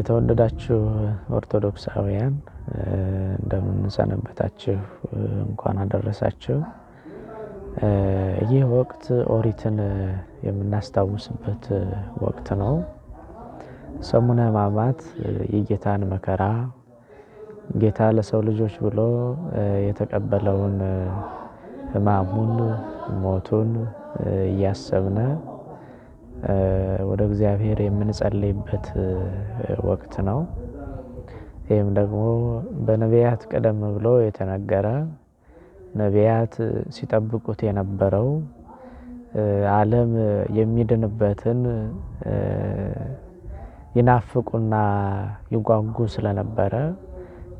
የተወደዳችሁ ኦርቶዶክሳውያን እንደምን ሰነበታችሁ? እንኳን አደረሳችሁ። ይህ ወቅት ኦሪትን የምናስታውስበት ወቅት ነው። ሰሙነ ሕማማት የጌታን መከራ ጌታ ለሰው ልጆች ብሎ የተቀበለውን ሕማሙን ሞቱን እያሰብነ ወደ እግዚአብሔር የምንጸልይበት ወቅት ነው። ይህም ደግሞ በነቢያት ቀደም ብሎ የተነገረ ነቢያት ሲጠብቁት የነበረው ዓለም የሚድንበትን ይናፍቁና ይጓጉ ስለነበረ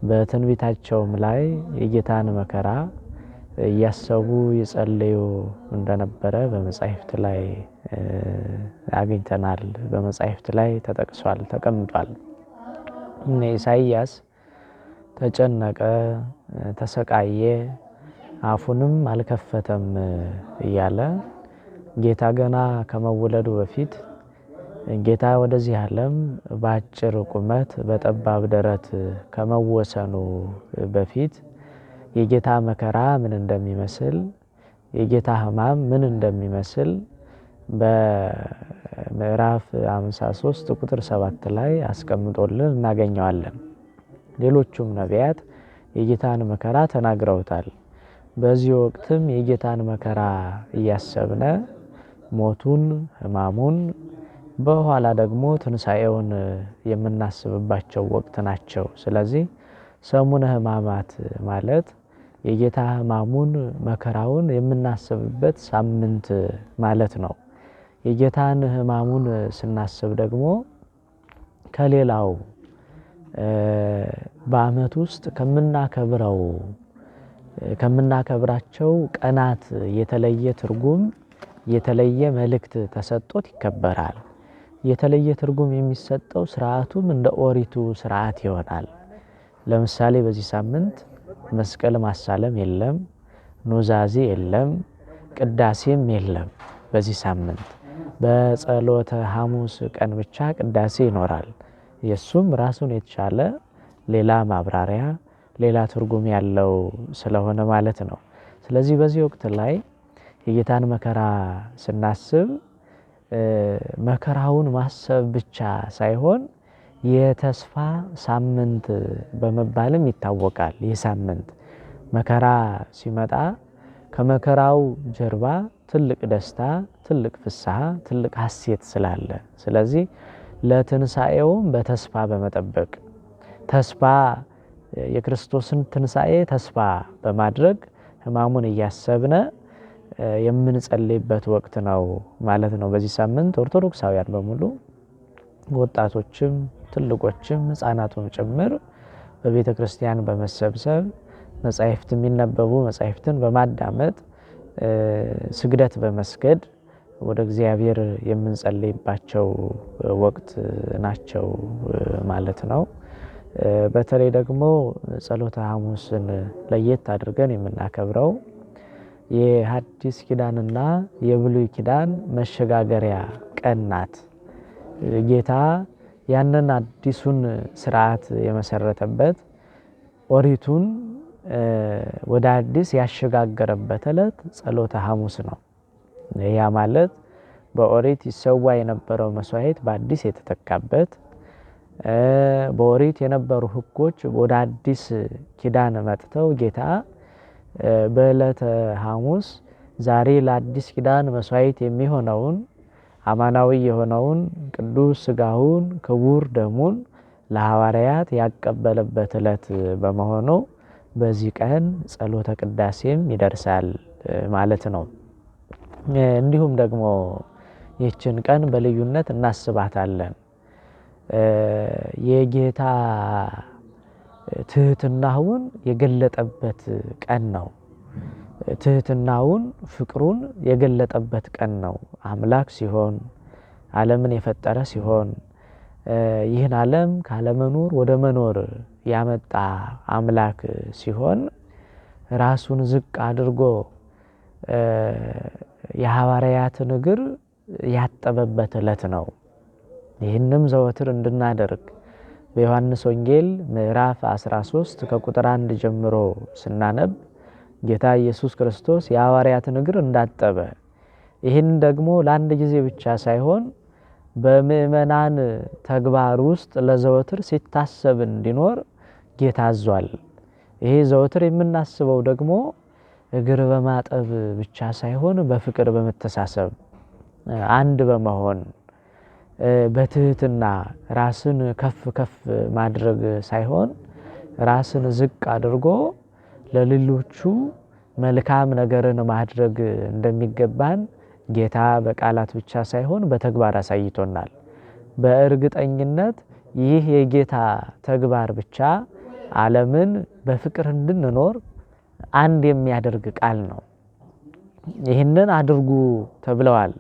በትንቢታቸውም ላይ የጌታን መከራ እያሰቡ ይጸልዩ እንደነበረ በመጻሕፍት ላይ አግኝተናል። በመጻሕፍት ላይ ተጠቅሷል፣ ተቀምጧል። ኢሳይያስ ተጨነቀ፣ ተሰቃየ፣ አፉንም አልከፈተም እያለ ጌታ ገና ከመወለዱ በፊት ጌታ ወደዚህ ዓለም በአጭር ቁመት በጠባብ ደረት ከመወሰኑ በፊት የጌታ መከራ ምን እንደሚመስል የጌታ ሕማም ምን እንደሚመስል በምዕራፍ 53 ቁጥር 7 ላይ አስቀምጦልን እናገኘዋለን። ሌሎቹም ነቢያት የጌታን መከራ ተናግረውታል። በዚህ ወቅትም የጌታን መከራ እያሰብነ ሞቱን፣ ሕማሙን በኋላ ደግሞ ትንሣኤውን የምናስብባቸው ወቅት ናቸው። ስለዚህ ሰሙነ ሕማማት ማለት የጌታ ሕማሙን መከራውን የምናስብበት ሳምንት ማለት ነው። የጌታን ሕማሙን ስናስብ ደግሞ ከሌላው በዓመት ውስጥ ከምናከብራቸው ቀናት የተለየ ትርጉም የተለየ መልእክት ተሰጥቶት ይከበራል። የተለየ ትርጉም የሚሰጠው ስርዓቱም እንደ ኦሪቱ ስርዓት ይሆናል። ለምሳሌ በዚህ ሳምንት መስቀል ማሳለም የለም፣ ኑዛዜ የለም፣ ቅዳሴም የለም። በዚህ ሳምንት በጸሎተ ሐሙስ ቀን ብቻ ቅዳሴ ይኖራል። የሱም ራሱን የተቻለ ሌላ ማብራሪያ ሌላ ትርጉም ያለው ስለሆነ ማለት ነው። ስለዚህ በዚህ ወቅት ላይ የጌታን መከራ ስናስብ መከራውን ማሰብ ብቻ ሳይሆን የተስፋ ሳምንት በመባልም ይታወቃል። ይህ ሳምንት መከራ ሲመጣ ከመከራው ጀርባ ትልቅ ደስታ፣ ትልቅ ፍስሐ፣ ትልቅ ሐሴት ስላለ ስለዚህ ለትንሣኤውም በተስፋ በመጠበቅ ተስፋ የክርስቶስን ትንሣኤ ተስፋ በማድረግ ሕማሙን እያሰብነ የምንጸልይበት ወቅት ነው ማለት ነው። በዚህ ሳምንት ኦርቶዶክሳውያን በሙሉ ወጣቶችም ትልቆችም ሕፃናቱም ጭምር በቤተ ክርስቲያን በመሰብሰብ መጻሕፍት የሚነበቡ መጻሕፍትን በማዳመጥ ስግደት በመስገድ ወደ እግዚአብሔር የምንጸልይባቸው ወቅት ናቸው ማለት ነው። በተለይ ደግሞ ጸሎተ ሐሙስን ለየት አድርገን የምናከብረው የሐዲስ ኪዳንና የብሉይ ኪዳን መሸጋገሪያ ቀን ናት። ጌታ ያንን አዲሱን ስርዓት የመሰረተበት ኦሪቱን ወደ አዲስ ያሸጋገረበት ዕለት ጸሎተ ሐሙስ ነው። ያ ማለት በኦሪት ይሰዋ የነበረው መስዋዕት በአዲስ የተተካበት፣ በኦሪት የነበሩ ሕጎች ወደ አዲስ ኪዳን መጥተው ጌታ በዕለተ ሐሙስ ዛሬ ለአዲስ ኪዳን መስዋዕት የሚሆነውን አማናዊ የሆነውን ቅዱስ ሥጋውን ክቡር ደሙን ለሐዋርያት ያቀበለበት ዕለት በመሆኑ በዚህ ቀን ጸሎተ ቅዳሴም ይደርሳል ማለት ነው። እንዲሁም ደግሞ ይህችን ቀን በልዩነት እናስባታለን። የጌታ ትህትናውን የገለጠበት ቀን ነው። ትህትናውን ፍቅሩን የገለጠበት ቀን ነው። አምላክ ሲሆን ዓለምን የፈጠረ ሲሆን ይህን ዓለም ካለመኖር ወደ መኖር ያመጣ አምላክ ሲሆን ራሱን ዝቅ አድርጎ የሐዋርያትን እግር ያጠበበት ዕለት ነው። ይህንም ዘወትር እንድናደርግ በዮሐንስ ወንጌል ምዕራፍ 13 ከቁጥር 1 ጀምሮ ስናነብ ጌታ ኢየሱስ ክርስቶስ የሐዋርያትን እግር እንዳጠበ፣ ይህን ደግሞ ለአንድ ጊዜ ብቻ ሳይሆን በምእመናን ተግባር ውስጥ ለዘወትር ሲታሰብ እንዲኖር ጌታ አዟል። ይሄ ዘወትር የምናስበው ደግሞ እግር በማጠብ ብቻ ሳይሆን በፍቅር በመተሳሰብ አንድ በመሆን በትህትና ራስን ከፍ ከፍ ማድረግ ሳይሆን ራስን ዝቅ አድርጎ ለሌሎቹ መልካም ነገርን ማድረግ እንደሚገባን ጌታ በቃላት ብቻ ሳይሆን በተግባር አሳይቶናል። በእርግጠኝነት ይህ የጌታ ተግባር ብቻ ዓለምን በፍቅር እንድንኖር አንድ የሚያደርግ ቃል ነው። ይህንን አድርጉ ተብለዋል።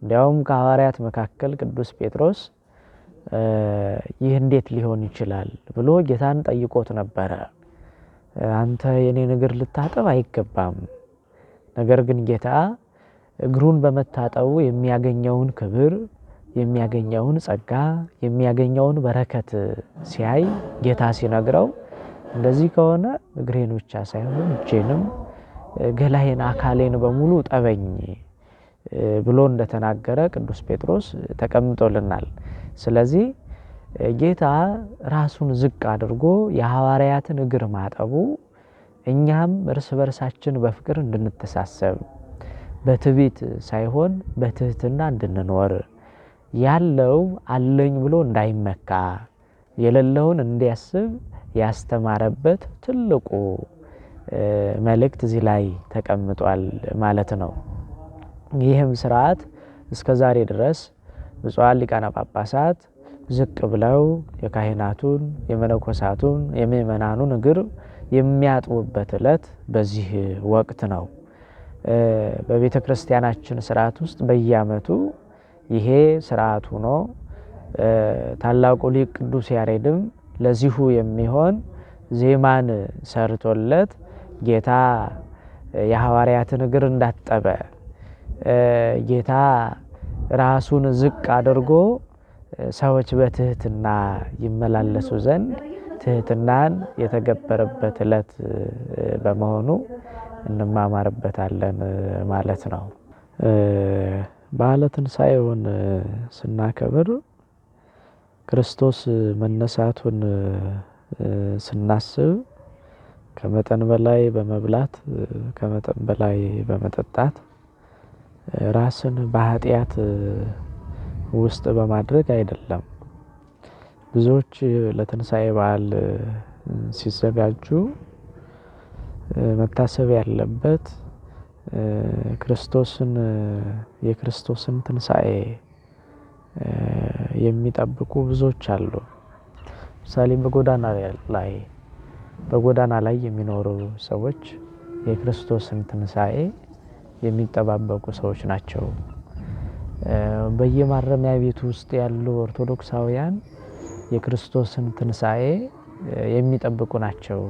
እንዲያውም ከሐዋርያት መካከል ቅዱስ ጴጥሮስ ይህ እንዴት ሊሆን ይችላል ብሎ ጌታን ጠይቆት ነበረ። አንተ የኔን እግር ልታጠብ አይገባም። ነገር ግን ጌታ እግሩን በመታጠቡ የሚያገኘውን ክብር፣ የሚያገኘውን ጸጋ፣ የሚያገኘውን በረከት ሲያይ ጌታ ሲነግረው እንደዚህ ከሆነ እግሬን ብቻ ሳይሆን እጄንም ገላዬን አካሌን በሙሉ ጠበኝ ብሎ እንደተናገረ ቅዱስ ጴጥሮስ ተቀምጦልናል። ስለዚህ ጌታ ራሱን ዝቅ አድርጎ የሐዋርያትን እግር ማጠቡ እኛም እርስ በርሳችን በፍቅር እንድንተሳሰብ በትዕቢት ሳይሆን በትህትና እንድንኖር ያለው አለኝ ብሎ እንዳይመካ የሌለውን እንዲያስብ ያስተማረበት ትልቁ መልእክት እዚህ ላይ ተቀምጧል ማለት ነው። ይህም ስርዓት እስከ ዛሬ ድረስ ብፁዓን ሊቃነ ጳጳሳት ዝቅ ብለው የካህናቱን፣ የመነኮሳቱን፣ የምእመናኑን እግር የሚያጥቡበት ዕለት በዚህ ወቅት ነው። በቤተ ክርስቲያናችን ስርዓት ውስጥ በየዓመቱ ይሄ ስርዓት ሆኖ ታላቁ ሊቅ ቅዱስ ያሬድም ለዚሁ የሚሆን ዜማን ሰርቶለት ጌታ የሐዋርያትን እግር እንዳጠበ ጌታ ራሱን ዝቅ አድርጎ ሰዎች በትህትና ይመላለሱ ዘንድ ትህትናን የተገበረበት ዕለት በመሆኑ እንማማርበታለን ማለት ነው። በዓለ ትንሣኤውን ስናከብር ክርስቶስ መነሳቱን ስናስብ ከመጠን በላይ በመብላት ከመጠን በላይ በመጠጣት ራስን በኃጢአት ውስጥ በማድረግ አይደለም። ብዙዎች ለትንሣኤ በዓል ሲዘጋጁ መታሰብ ያለበት የክርስቶስን ትንሣኤ የሚጠብቁ ብዙዎች አሉ። ምሳሌ በጎዳና ላይ የሚኖሩ ሰዎች የክርስቶስን ትንሣኤ የሚጠባበቁ ሰዎች ናቸው። በየማረሚያ ቤቱ ውስጥ ያሉ ኦርቶዶክሳውያን የክርስቶስን ትንሣኤ የሚጠብቁ ናቸው።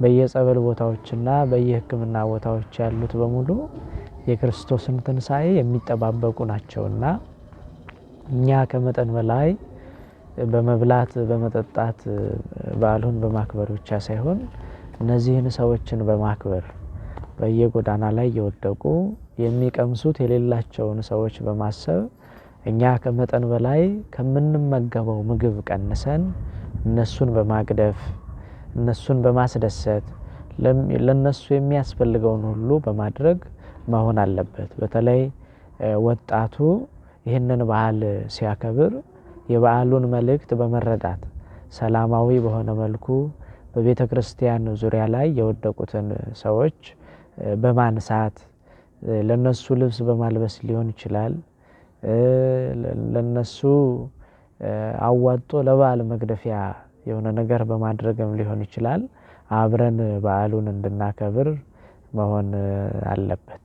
በየጸበል ቦታዎችና በየሕክምና ቦታዎች ያሉት በሙሉ የክርስቶስን ትንሣኤ የሚጠባበቁ ናቸውና እኛ ከመጠን በላይ በመብላት በመጠጣት በዓሉን በማክበር ብቻ ሳይሆን እነዚህን ሰዎችን በማክበር በየጎዳና ላይ የወደቁ የሚቀምሱት የሌላቸውን ሰዎች በማሰብ እኛ ከመጠን በላይ ከምንመገበው ምግብ ቀንሰን እነሱን በማግደፍ እነሱን በማስደሰት ለነሱ የሚያስፈልገውን ሁሉ በማድረግ መሆን አለበት። በተለይ ወጣቱ ይህንን በዓል ሲያከብር የበዓሉን መልእክት በመረዳት ሰላማዊ በሆነ መልኩ በቤተ ክርስቲያን ዙሪያ ላይ የወደቁትን ሰዎች በማንሳት ለነሱ ልብስ በማልበስ ሊሆን ይችላል። ለነሱ አዋጦ ለበዓል መግደፊያ የሆነ ነገር በማድረግም ሊሆን ይችላል። አብረን በዓሉን እንድናከብር መሆን አለበት።